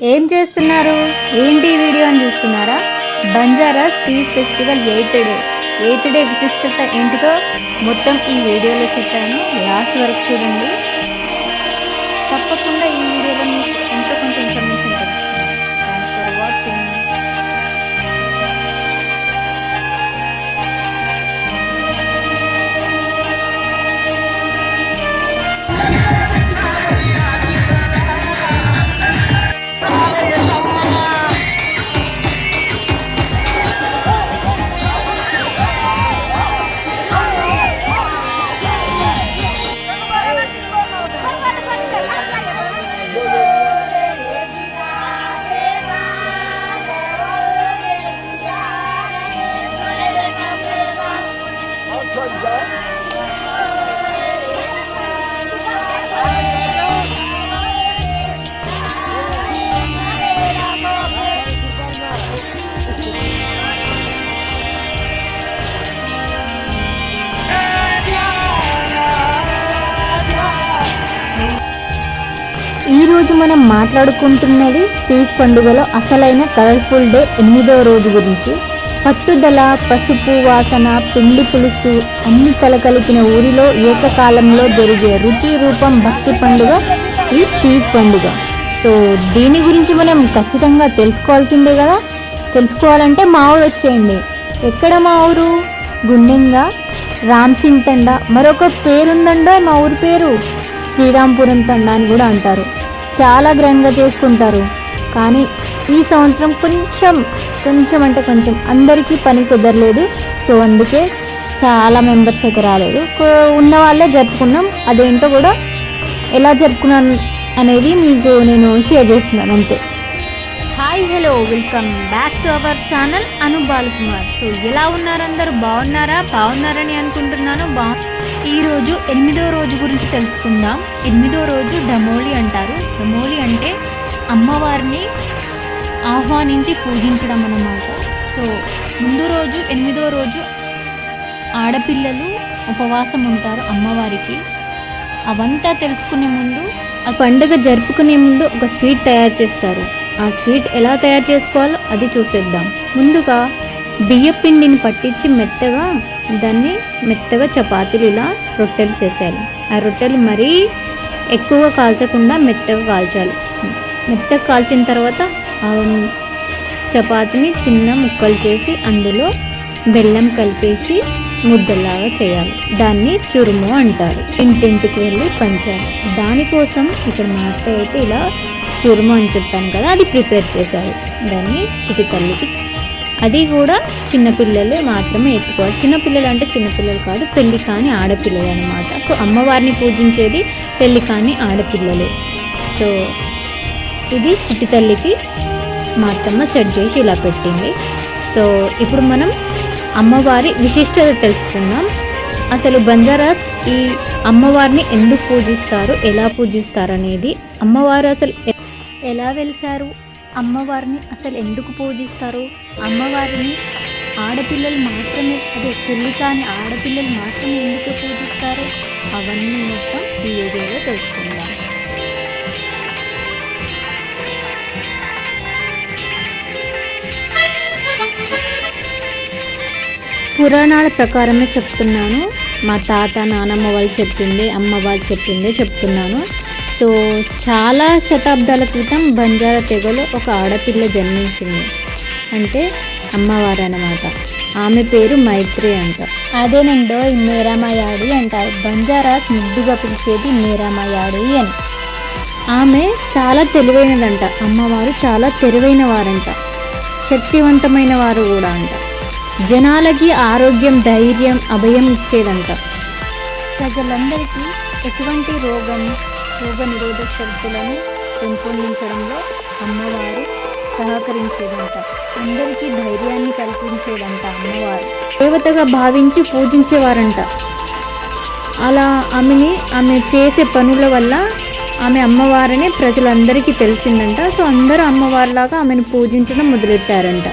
ఏం చేస్తున్నారు? ఏంటి ఈ వీడియో అని చూస్తున్నారా? బంజారాస్ తీజ్ ఫెస్టివల్ ఎయిత్ డే విశిష్టత ఏంటిదో మొత్తం ఈ వీడియోలో చెప్పాను. లాస్ట్ వరకు చూడండి. తప్పకుండా ఈ వీడియోలో మీకు ఎంతో కొంచెం ఇన్ఫర్మేషన్ తెలుస్తుంది. Thanks for watching. ఈరోజు మనం మాట్లాడుకుంటున్నది తీజ్ పండుగలో అసలైన కలర్ఫుల్ డే 8వ రోజు గురించి. పట్టుదల, పసుపు వాసన, పిండి పులుసు అన్ని కలకలిపిన ఊరిలో ఏకకాలంలో జరిగే రుచి రూపం భక్తి పండుగ ఈ తీజ్ పండుగ. సో దీని గురించి మనం ఖచ్చితంగా తెలుసుకోవాల్సిందే కదా. తెలుసుకోవాలంటే మా ఊరు వచ్చేయండి. ఎక్కడ మా ఊరు? గుండెంగా రామ్ సింగ్ తండా. మరొక పేరుందండో మా ఊరి పేరు శ్రీరాంపురం తండా అని కూడా అంటారు. చాలా గ్రాండ్గా చేసుకుంటారు. కానీ ఈ సంవత్సరం కొంచెం అందరికీ పని కుదరలేదు. సో అందుకే చాలా మెంబర్స్ అయితే రాలేదు. ఉన్న వాళ్ళే జరుపుకున్నాం. అదేంటో కూడా ఎలా జరుపుకున్నాను అనేది మీకు నేను షేర్ చేస్తున్నాను అంతే. Hi, hello, welcome back to our channel Anu Balakumar. So ఎలా ఉన్నారు అందరూ? బాగున్నారని అనుకుంటున్నాను. ఈరోజు 8వ రోజు గురించి తెలుసుకుందాం. 8వ రోజు డమోలి అంటారు. డమోలి అంటే అమ్మవారిని ఆహ్వానించి పూజించడం అన్నమాట. సో ముందు రోజు 8వ రోజు ఆడపిల్లలు ఉపవాసం ఉంటారు అమ్మవారికి. అవంతా తెలుసుకునే ముందు, ఆ పండుగ జరుపుకునే ముందు ఒక స్వీట్ తయారు చేస్తారు. ఆ స్వీట్ ఎలా తయారు చేసుకోవాలో అది చూసేద్దాం. ముందుగా బియ్య పిండిని పట్టించి మెత్తగా చపాతీలు ఇలా రొట్టెలు చేసేయాలి. ఆ రొట్టెలు మరీ ఎక్కువగా కాల్చకుండా మెత్తగా కాల్చాలి. మెత్తగా కాల్చిన తర్వాత చపాతీని చిన్న ముక్కలు చేసి అందులో బెల్లం కలిపేసి ముద్దలాగా చేయాలి. దాన్ని చురుము అంటారు. ఇంటింటికి వెళ్ళి పంచాలి. దానికోసం ఇక్కడ మా అత్తయ్య అయితే ఇలా చురుము అని చెప్పాను కదా, అది ప్రిపేర్ చేశారు. దాన్ని చిటి తల్లికి, అది కూడా చిన్నపిల్లలు మాత్రమే ఎత్తుకోవాలి. చిన్నపిల్లలు అంటే చిన్నపిల్లలు కాదు, పెళ్ళి కాని ఆడపిల్లలు అనమాట. సో అమ్మవారిని పూజించేది పెళ్ళి కాని ఆడపిల్లలు. సో ఇది చిట్టి తల్లికి మాత్రమే సెట్ చేసి ఇలా పెట్టింది. సో ఇప్పుడు మనం అమ్మవారి విశిష్టత తెలుసుకుందాం. అసలు బంజారాస్ ఈ అమ్మవారిని ఎందుకు పూజిస్తారు, ఎలా పూజిస్తారు అనేది, అమ్మవారు అసలు ఎలా వెలిసారు, అమ్మవారిని అసలు ఎందుకు పూజిస్తారు, అమ్మవారిని ఆడపిల్లలు మాత్రమే, అదే పెళ్ళి కాని ఆడపిల్లలు మాత్రమే ఎందుకు పూజిస్తారు, అవన్నీ మొత్తం ఈ వీడియోలో తెలుసుకుందాం. పురాణాల ప్రకారమే చెప్తున్నాను. మా తాత నానమ్మ వాళ్ళు చెప్పింది, అమ్మ వాళ్ళు చెప్పిందే చెప్తున్నాను. సో చాలా శతాబ్దాల క్రితం బంజారా తెగలో ఒక ఆడపిల్ల జన్మించింది. అంటే అమ్మవారు అన్నమాట. ఆమె పేరు మైత్రి అంట. అదేనండో ఈ మేరామాయాడి అంటారు. బంజారాస్ ముద్దుగా పిలిచేది మేరామాయాడి అని. ఆమె చాలా తెలివైనదంట. అమ్మవారు చాలా తెలివైన వారంట, శక్తివంతమైన వారు కూడా అంట. జనాలకి ఆరోగ్యం, ధైర్యం, అభయం ఇచ్చేదంట. ప్రజలందరికీ ఎటువంటి రోగ నిరోధక శక్తులను పెంపొందించడంలో అమ్మవారు సహకరించేదంట. అందరికీ ధైర్యాన్ని కల్పించేదంట. అమ్మవారు దేవతగా భావించి పూజించేవారంట. అలా ఆమె చేసే పనుల వల్ల ఆమె అమ్మవారని ప్రజలందరికీ తెలిసిందంట. సో అందరూ అమ్మవారిలాగా ఆమెను పూజించడం మొదలెట్టారంట.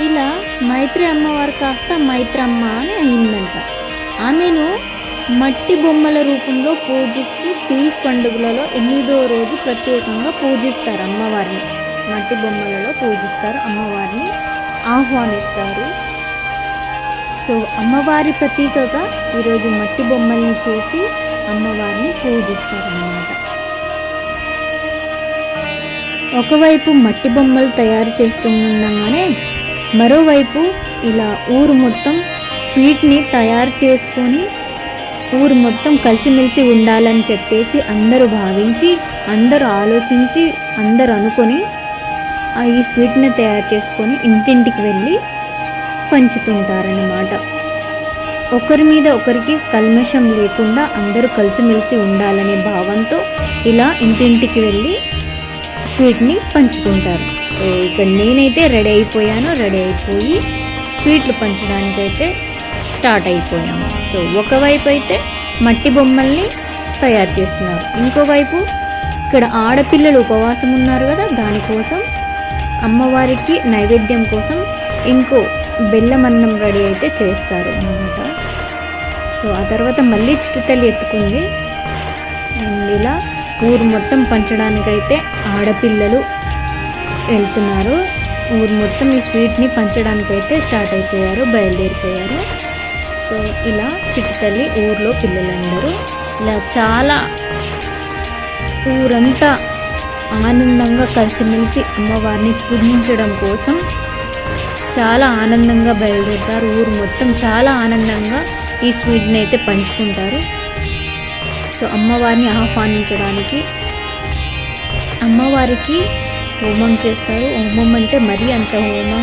ఇలా మైత్రి అమ్మవారు కాస్త మైత్రమ్మ అని అయిందంట. ఆమెను మట్టి బొమ్మల రూపంలో పూజిస్తూ తీజ్ పండుగలలో 8వ రోజు ప్రత్యేకంగా పూజిస్తారు అమ్మవారిని. మట్టి బొమ్మలలో పూజిస్తారు, అమ్మవారిని ఆహ్వానిస్తారు. సో అమ్మవారి ప్రతీకగా ఈరోజు మట్టి బొమ్మల్ని చేసి అమ్మవారిని పూజిస్తారు అన్నమాట. ఒకవైపు మట్టి బొమ్మలు తయారు చేస్తుండగానే మరోవైపు ఇలా ఊరు మొత్తం స్వీట్ని తయారు చేసుకొని ఊరు మొత్తం కలిసిమెలిసి ఉండాలని చెప్పేసి అందరూ భావించి, అందరూ ఆలోచించి, అందరూ అనుకొని ఈ స్వీట్ని తయారు చేసుకొని ఇంటింటికి వెళ్ళి పంచుతుంటారన్నమాట. ఒకరి మీద ఒకరికి కల్మషం లేకుండా అందరూ కలిసిమెలిసి ఉండాలనే భావంతో ఇలా ఇంటింటికి వెళ్ళి స్వీట్ని పంచుకుంటారు. సో ఇక్కడ నేనైతే రెడీ అయిపోయి స్వీట్లు పంచడానికైతే స్టార్ట్ అయిపోయాము. సో ఒకవైపు అయితే మట్టి బొమ్మల్ని తయారు చేస్తున్నారు, ఇంకోవైపు ఇక్కడ ఆడపిల్లలు ఉపవాసం ఉన్నారు కదా, దానికోసం అమ్మవారికి నైవేద్యం కోసం ఇంకో బెల్లమన్నం రెడీ అయితే చేస్తారు అన్నమాట. సో ఆ తర్వాత మళ్ళీ చిట్టుతల్లి ఎత్తుకుంది. అండ్ ఇలా ఊరు మొత్తం పంచడానికైతే ఆడపిల్లలు వెళ్తున్నారు. ఊరు మొత్తం ఈ స్వీట్ని పంచడానికైతే స్టార్ట్ అయిపోయారు, బయలుదేరిపోయారు. సో ఇలా చిట్టుతల్లి ఊర్లో పిల్లలందరూ ఇలా చాలా ఊరంతా ఆనందంగా కలిసిమెలిసి అమ్మవారిని పూజించడం కోసం చాలా ఆనందంగా బయలుదేరుతారు. ఊరు మొత్తం చాలా ఆనందంగా ఈ స్వీట్ని అయితే పంచుకుంటారు. సో అమ్మవారిని ఆహ్వానించడానికి అమ్మవారికి హోమం చేస్తారు. హోమం అంటే మరీ అంత హోమం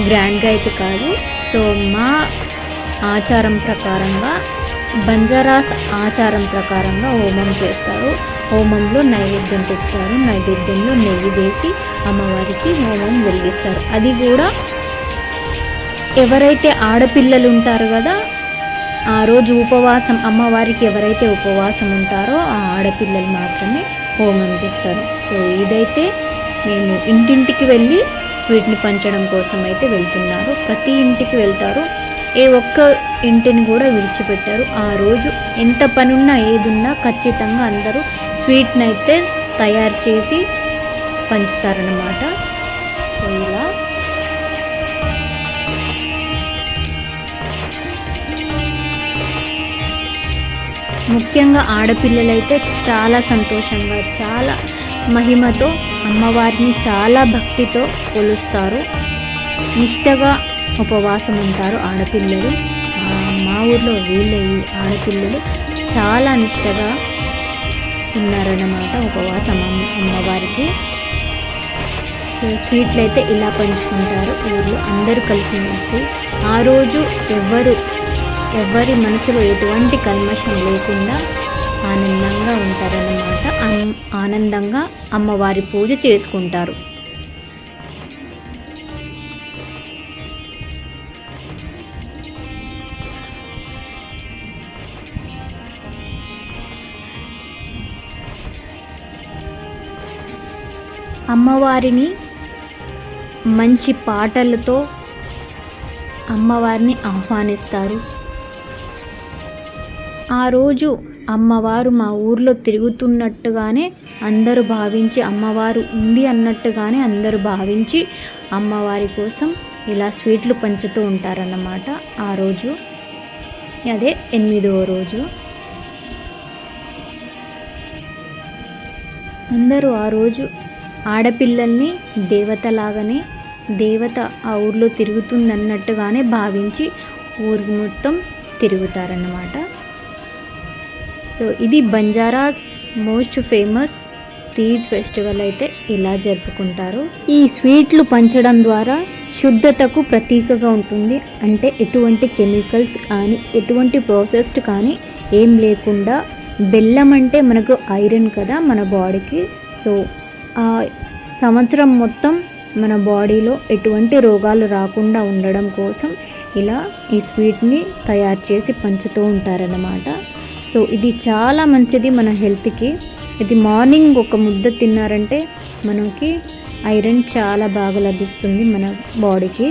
గ్రాండ్గా అయితే కాదు. సో మా ఆచారం ప్రకారంగా, బంజారాస్ ఆచారం ప్రకారంగా హోమం చేస్తారు. హోమంలో నైవేద్యం తెస్తారు, నైవేద్యంలో నెయ్యి వేసి అమ్మవారికి హోమం వెలిగిస్తారు. అది కూడా ఎవరైతే ఆడపిల్లలు ఉంటారు కదా, ఆ రోజు ఉపవాసం అమ్మవారికి ఎవరైతే ఉపవాసం ఉంటారో ఆ ఆడపిల్లలు మాత్రమే హోమం చేస్తారు. సో ఇదైతే మేము ఇంటింటికి వెళ్ళి స్వీట్ని పంచడం కోసం అయితే వెళ్తున్నారు. ప్రతి ఇంటికి వెళ్తారు, ఏ ఒక్క ఇంటిని కూడా విడిచిపెట్టారు. ఆ రోజు ఎంత పనున్నా ఏదున్నా ఖచ్చితంగా అందరూ స్వీట్ని అయితే తయారు చేసి పంచుతారన్నమాట. సో ఇలా ముఖ్యంగా ఆడపిల్లలైతే చాలా సంతోషంగా, చాలా మహిమతో అమ్మవారిని చాలా భక్తితో కొలుస్తారు. నిష్టగా ఉపవాసం ఉంటారు ఆడపిల్లలు. మా ఊర్లో వీళ్ళ ఆడపిల్లలు చాలా నిష్టగా ఉన్నారన్నమాట ఉపవాసం అమ్మవారికి. సో స్వీట్లు అయితే ఇలా పంచుకుంటారు ఊర్లో అందరూ కలిసి. ఆ రోజు ఎవరి మనసులో ఎటువంటి కల్మషం లేకుండా ఆనందంగా ఉంటారన్నమాట. ఆనందంగా అమ్మవారి పూజ చేసుకుంటారు. అమ్మవారిని మంచి పాటలతో అమ్మవారిని ఆహ్వానిస్తారు. ఆ రోజు అమ్మవారు మా ఊర్లో తిరుగుతున్నట్టుగానే అందరూ భావించి, అమ్మవారు ఉంది అన్నట్టుగానే అందరూ భావించి అమ్మవారి కోసం ఇలా స్వీట్లు పంచుతూ ఉంటారన్నమాట. ఆ రోజు అదే 8వ రోజు. అందరూ ఆ రోజు ఆడపిల్లల్ని దేవతలాగానే, దేవత ఆ ఊర్లో తిరుగుతుందన్నట్టుగానే భావించి ఊరు మొత్తం తిరుగుతారన్నమాట. సో ఇది బంజారాస్ మోస్ట్ ఫేమస్ తీజ్ ఫెస్టివల్ అయితే ఇలా జరుపుకుంటారు. ఈ స్వీట్లు పంచడం ద్వారా శుద్ధతకు ప్రతీకగా ఉంటుంది. అంటే ఎటువంటి కెమికల్స్ కానీ, ఎటువంటి ప్రాసెస్డ్ కానీ ఏం లేకుండా, బెల్లం అంటే మనకు ఐరన్ కదా మన బాడీకి. సో ఆ సంవత్సరం మొత్తం మన బాడీలో ఎటువంటి రోగాలు రాకుండా ఉండడం కోసం ఇలా ఈ స్వీట్ని తయారు చేసి పంచుతూ ఉంటారన్నమాట. సో ఇది చాలా మంచిది మన హెల్త్కి. ఇది మార్నింగ్ ఒక ముద్ద తిన్నారంటే మనకి ఐరన్ చాలా బాగా లభిస్తుంది మన బాడీకి.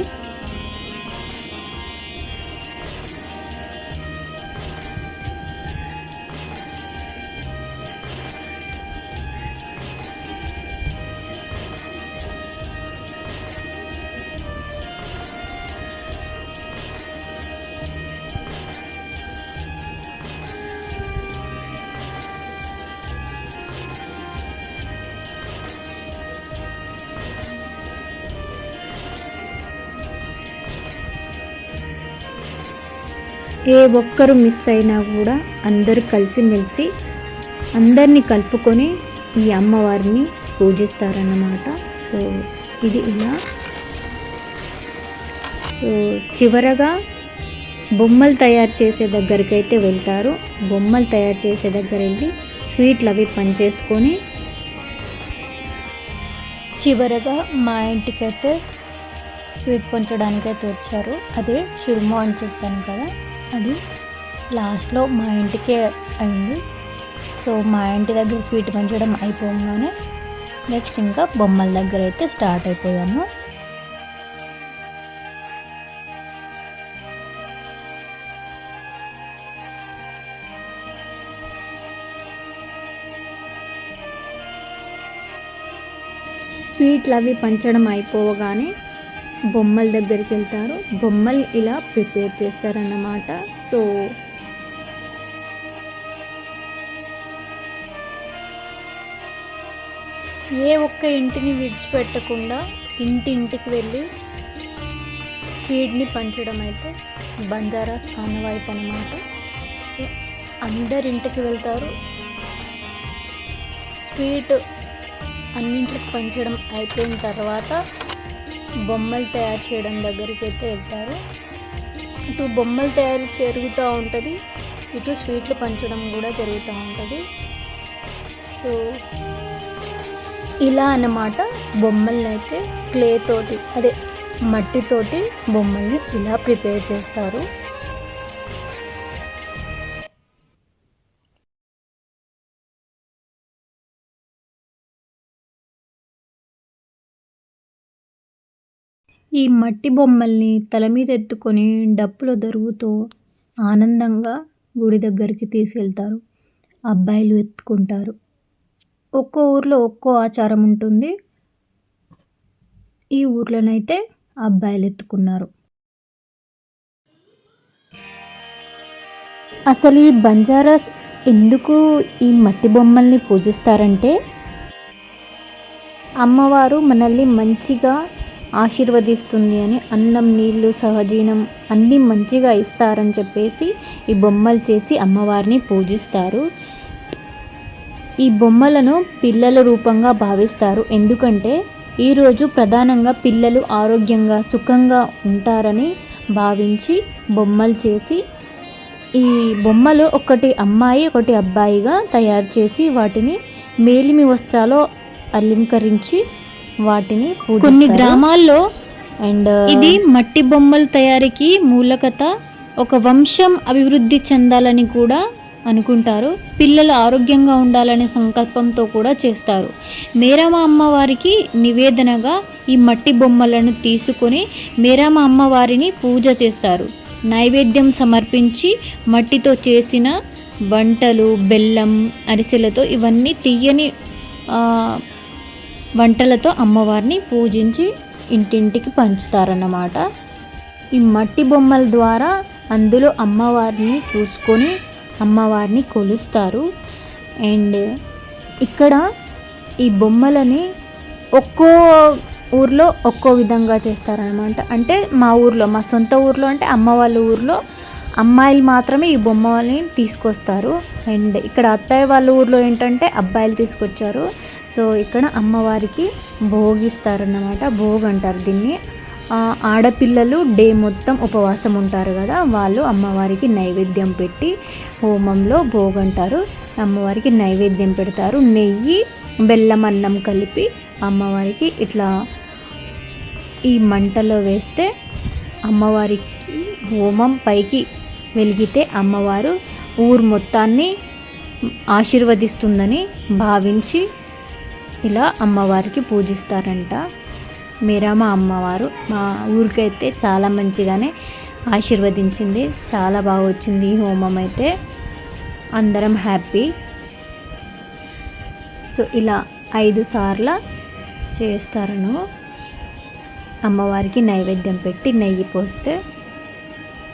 ఏ ఒక్కరు మిస్ అయినా కూడా అందరూ కలిసిమెలిసి అందరినీ కలుపుకొని ఈ అమ్మవారిని పూజిస్తారన్నమాట. సో ఇది ఇలా. సో చివరగా బొమ్మలు తయారు చేసే దగ్గరికి అయితే వెళ్తారు. బొమ్మలు తయారు చేసే దగ్గర వెళ్ళి స్వీట్లు అవి పంచేసుకొని చివరగా మా ఇంటికైతే స్వీట్ పంచడానికైతే వచ్చారు. అదే చురుము అని చెప్పాను కదా, అది లాస్ట్లో మా ఇంటికే అయింది. సో మా ఇంటి దగ్గర స్వీట్ పంచడం అయిపోగానే నెక్స్ట్ ఇంకా బొమ్మల దగ్గర అయితే స్టార్ట్ అయిపోయాము. స్వీట్లు అవి పంచడం అయిపోగానే బొమ్మల దగ్గరికి వెళ్తారు. బొమ్మలు ఇలా ప్రిపేర్ చేస్తారన్నమాట. సో ఏ ఒక్క ఇంటిని విడిచిపెట్టకుండా ఇంటింటికి వెళ్ళి స్వీట్ని పంచడం అయితే బంజారాస్ ఆనవాయితీ అన్నమాట. సో అందరింటికి వెళ్తారు. స్వీట్ అన్నింటికి పంచడం అయిపోయిన తర్వాత బొమ్మలు తయారు చేయడం దగ్గరికి అయితే వెళ్తారు. ఇటు బొమ్మలు తయారు జరుగుతూ ఉంటుంది, ఇటు స్వీట్లు పంచడం కూడా జరుగుతూ ఉంటుంది. సో ఇలా అన్నమాట బొమ్మల్ని అయితే క్లే తోటి, అదే మట్టితోటి బొమ్మల్ని ఇలా ప్రిపేర్ చేస్తారు. ఈ మట్టి బొమ్మల్ని తల మీద ఎత్తుకొని డప్పుల దరువుతో ఆనందంగా గుడి దగ్గరికి తీసుకెళ్తారు. అబ్బాయిలు ఎత్తుకుంటారు. ఒక్కో ఊర్లో ఒక్కో ఆచారం ఉంటుంది. ఈ ఊర్లోనైతే అబ్బాయిలు ఎత్తుకున్నారు. అసలు ఈ బంజారాస్ ఎందుకు ఈ మట్టి బొమ్మల్ని పూజిస్తారంటే, అమ్మవారు మనల్ని మంచిగా ఆశీర్వదిస్తుంది అని, అన్నం నీళ్ళు సహజీవనం అన్నీ మంచిగా ఇస్తారని చెప్పేసి ఈ బొమ్మలు చేసి అమ్మవారిని పూజిస్తారు. ఈ బొమ్మలను పిల్లల రూపంగా భావిస్తారు. ఎందుకంటే ఈరోజు ప్రధానంగా పిల్లలు ఆరోగ్యంగా సుఖంగా ఉంటారని భావించి బొమ్మలు చేసి, ఈ బొమ్మలు ఒకటి అమ్మాయి ఒకటి అబ్బాయిగా తయారు చేసి వాటిని మేలిమి వస్త్రాలు అలంకరించి వాటిని కొన్ని గ్రామాల్లో అండ్ ఇది మట్టి బొమ్మల తయారీకి మూలకత ఒక వంశం అభివృద్ధి చెందాలని కూడా అనుకుంటారు. పిల్లలు ఆరోగ్యంగా ఉండాలనే సంకల్పంతో కూడా చేస్తారు. మేరమ్మ అమ్మవారికి నివేదనగా ఈ మట్టి బొమ్మలను తీసుకొని మేరమ్మ అమ్మవారిని పూజ చేస్తారు. నైవేద్యం సమర్పించి మట్టితో చేసిన వంటలు, బెల్లం, అరిసెలతో ఇవన్నీ తీయని వంటలతో అమ్మవారిని పూజించి ఇంటింటికి పంచుతారన్నమాట. ఈ మట్టి బొమ్మల ద్వారా అందులో అమ్మవారిని చూసుకొని అమ్మవారిని కొలుస్తారు. అండ్ ఇక్కడ ఈ బొమ్మలని ఒక్కో ఊర్లో ఒక్కో విధంగా చేస్తారనమాట. అంటే మా ఊర్లో, మా సొంత ఊర్లో అంటే అమ్మ వాళ్ళ ఊర్లో అమ్మాయిలు మాత్రమే ఈ బొమ్మల్ని తీసుకొస్తారు. అండ్ ఇక్కడ అత్తయ్య వాళ్ళ ఊర్లో ఏంటంటే అబ్బాయిలు తీసుకొచ్చారు. సో ఇక్కడ అమ్మవారికి భోగిస్తారన్నమాట. భోగ్ అంటారు దీన్ని. ఆడపిల్లలు డే మొత్తం ఉపవాసం ఉంటారు కదా, వాళ్ళు అమ్మవారికి నైవేద్యం పెట్టి హోమంలో భోగ్ అంటారు. అమ్మవారికి నైవేద్యం పెడతారు. నెయ్యి, బెల్లం, అన్నం కలిపి అమ్మవారికి ఇట్లా ఈ మంటలో వేస్తే అమ్మవారికి హోమం పైకి వెలిగితే అమ్మవారు ఊరు మొత్తాన్ని ఆశీర్వదిస్తుందని భావించి ఇలా అమ్మవారికి పూజిస్తారంట. మేరమ్మ అమ్మవారు మా ఊరికైతే చాలా మంచిగానే ఆశీర్వదించింది. చాలా బాగా వచ్చింది ఈ హోమం అయితే. అందరం హ్యాపీ. సో ఇలా 5 సార్లు చేస్తారను. అమ్మవారికి నైవేద్యం పెట్టి నెయ్యి పోస్తే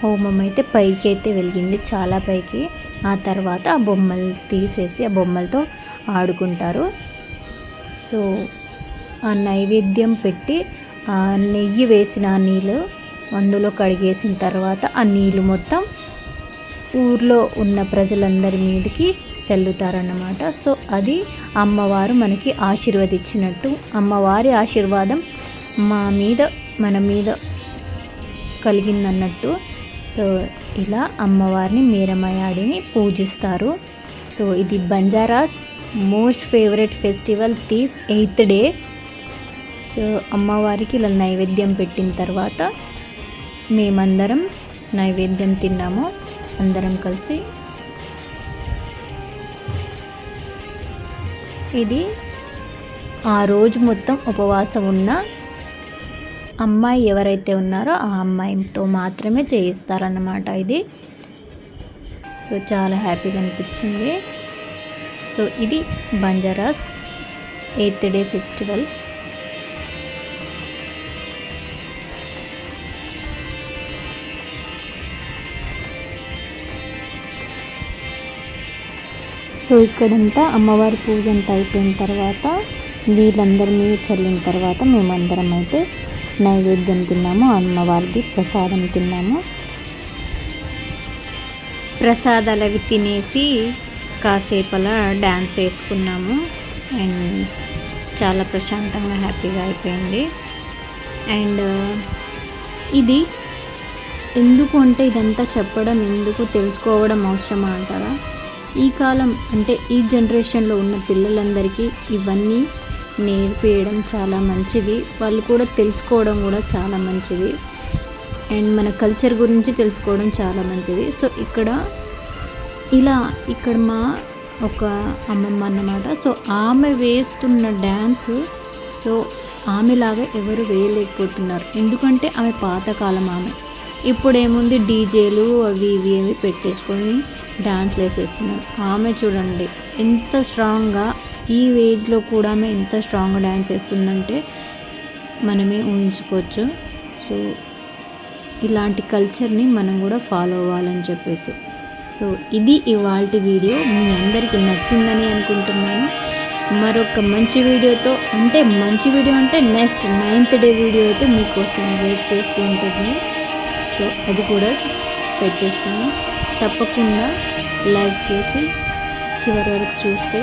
హోమం అయితే పైకి అయితే వెలిగింది, చాలా పైకి. ఆ తర్వాత ఆ బొమ్మలు తీసేసి ఆ బొమ్మలతో ఆడుకుంటారు. సో ఆ నైవేద్యం పెట్టి ఆ నెయ్యి వేసిన నీళ్ళు అందులో కడిగేసిన తర్వాత ఆ నీళ్ళు మొత్తం ఊర్లో ఉన్న ప్రజలందరి మీదకి చల్లుతారన్నమాట. సో అది అమ్మవారు మనకి ఆశీర్వదించినట్టు, అమ్మవారి ఆశీర్వాదం మన మీద కలిగిందన్నట్టు. సో ఇలా అమ్మవారిని మీరమయాడిని పూజిస్తారు. సో ఇది బంజారాస్ మోస్ట్ ఫేవరెట్ ఫెస్టివల్ తీస్ 8th డే. సో అమ్మవారికి ఇలా నైవేద్యం పెట్టిన తర్వాత మేమందరం నైవేద్యం తిన్నాము అందరం కలిసి. ఇది ఆ రోజు మొత్తం ఉపవాసం ఉన్న అమ్మాయి ఎవరైతే ఉన్నారో ఆ అమ్మాయితో మాత్రమే చేయిస్తారన్నమాట ఇది. సో చాలా హ్యాపీగా అనిపించింది. సో ఇది బంజారాస్ 8th డే ఫెస్టివల్. సో ఇక్కడంతా అమ్మవారి పూజ అంతా అయిపోయిన తర్వాత నీళ్ళందరి మీద చల్లిన తర్వాత మేమందరం అయితే నైవేద్యం తిన్నాము, అమ్మవారిది ప్రసాదం తిన్నాము. ప్రసాదాలు అవి తినేసి కాసేపు అలా డ్యాన్స్ వేసుకున్నాము అండ్ చాలా ప్రశాంతంగా హ్యాపీగా అయిపోయింది. అండ్ ఇది ఎందుకు అంటే ఇదంతా చెప్పడం ఎందుకు, తెలుసుకోవడం అవసరమా అంటారా? ఈ కాలం అంటే ఈ జనరేషన్లో ఉన్న పిల్లలందరికీ ఇవన్నీ నేర్పేయడం చాలా మంచిది. వాళ్ళు కూడా తెలుసుకోవడం కూడా చాలా మంచిది. అండ్ మన కల్చర్ గురించి తెలుసుకోవడం చాలా మంచిది. సో ఇక్కడ మా ఒక అమ్మమ్మ అన్నమాట. సో ఆమె వేస్తున్న డ్యాన్స్ సో ఆమెలాగా ఎవరు వేయలేకపోతున్నారు, ఎందుకంటే ఆమె పాతకాలం ఆమె. ఇప్పుడు ఏముంది డీజేలు అవి ఇవి ఏవి పెట్టేసుకొని డాన్స్లు వేసేస్తున్నారు. ఆమె చూడండి ఎంత స్ట్రాంగ్గా ఈ ఏజ్లో కూడా ఆమె ఎంత స్ట్రాంగ్గా డ్యాన్స్ వేస్తుందంటే మనమే ఊహించుకోవచ్చు. సో ఇలాంటి కల్చర్ని మనం కూడా ఫాలో అవ్వాలని చెప్పేసి. సో ఇది ఇవాల్టి వీడియో. మీ అందరికీ నచ్చిందని అనుకుంటున్నాను. మరొక మంచి వీడియో అంటే నెక్స్ట్ 9th డే వీడియో అయితే మీకోసం వెయిట్ చేస్తూ ఉంటుంది. సో అది కూడా పెట్టేస్తాను. తప్పకుండా లైక్ చేసి చివరి వరకు చూస్తే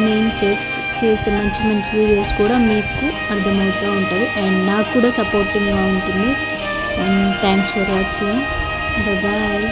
నేను చేసే మంచి మంచి వీడియోస్ కూడా మీకు అర్థమవుతూ ఉంటుంది అండ్ నాకు కూడా సపోర్టింగ్గా ఉంటుంది. And thanks for watching. Bye.